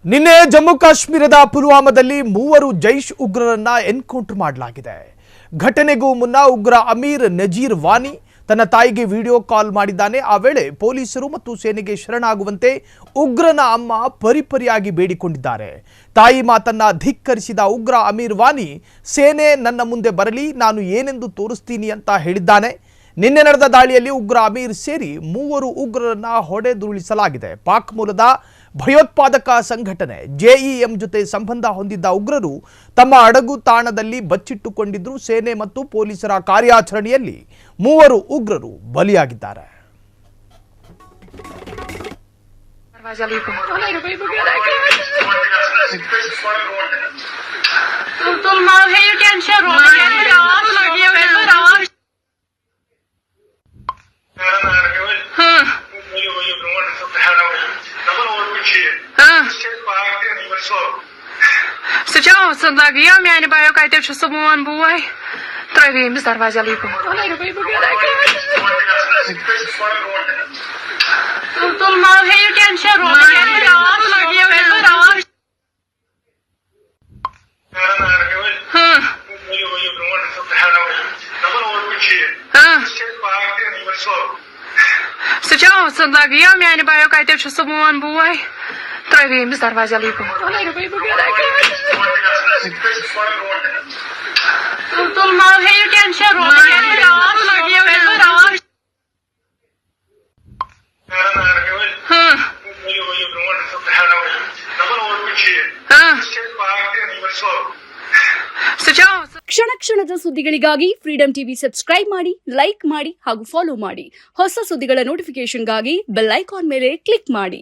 ನಿನ್ನೆ ಜಮ್ಮು ಕಾಶ್ಮೀರದ ಪುಲ್ವಾಮಾದಲ್ಲಿ ಮೂವರು ಜೈಷ್ ಉಗ್ರರನ್ನ ಎನ್ಕೌಂಟರ್ ಮಾಡಲಾಗಿದೆ. ಘಟನೆಗೂ ಮುನ್ನ ಉಗ್ರ ಅಮೀರ್ ನಜೀರ್ ವಾನಿ ತನ್ನ ತಾಯಿಗೆ ವಿಡಿಯೋ ಕಾಲ್ ಮಾಡಿದ್ದಾನೆ. ಆ ವೇಳೆ ಪೊಲೀಸರು ಮತ್ತು ಸೇನೆಗೆ ಶರಣಾಗುವಂತೆ ಉಗ್ರನ ಅಮ್ಮ ಪರಿಪರಿಯಾಗಿ ಬೇಡಿಕೊಂಡಿದ್ದಾರೆ. ತಾಯಿ ಮಾತನ್ನ ಧಿಕ್ಕರಿಸಿದ ಉಗ್ರ ಅಮೀರ್ ವಾನಿ ಸೇನೆ ನನ್ನ ಮುಂದೆ ಬರಲಿ, ನಾನು ಏನೆಂದು ತೋರಿಸ್ತೀನಿ ಅಂತ ಹೇಳಿದ್ದಾನೆ. ನಿನ್ನೆ ನಡೆದ ದಾಳಿಯಲ್ಲಿ ಉಗ್ರ ಅಮೀರ್ ಸೇರಿ ಮೂವರು ಉಗ್ರರನ್ನ ಹೊಡೆದುರುಳಿಸಲಾಗಿದೆ. ಪಾಕ್ ಮೂಲದ ಭಯೋತ್ಪಾದಕ ಸಂಘಟನೆ ಜೆಇಎಂ ಜೊತೆ ಸಂಬಂಧ ಹೊಂದಿದ್ದ ಉಗ್ರರು ತಮ್ಮ ಅಡಗು ತಾಣದಲ್ಲಿ ಬಚ್ಚಿಟ್ಟುಕೊಂಡಿದ್ರು. ಸೇನೆ ಮತ್ತು ಪೊಲೀಸರ ಕಾರ್ಯಾಚರಣೆಯಲ್ಲಿ ಮೂವರು ಉಗ್ರರು ಬಲಿಯಾಗಿದ್ದಾರೆ. Сейчас я меня не боюсь, как ты что сумон буй. Травим без дорвазя липу. Тул мал хей теншер рот. Сейчас я меня не боюсь, как ты что сумон буй. Травим без дорвазя липу. Тул мал хей теншер рот. ಕ್ಷಣ ಕ್ಷಣದ ಸುದ್ದಿಗಳಿಗಾಗಿ ಫ್ರೀಡಂ ಟಿವಿ ಸಬ್ಸ್ಕ್ರೈಬ್ ಮಾಡಿ, ಲೈಕ್ ಮಾಡಿ ಹಾಗೂ ಫಾಲೋ ಮಾಡಿ. ಹೊಸ ಸುದ್ದಿಗಳ ನೋಟಿಫಿಕೇಶನ್ಗಾಗಿ ಬೆಲ್ ಐಕಾನ್ ಮೇಲೆ ಕ್ಲಿಕ್ ಮಾಡಿ.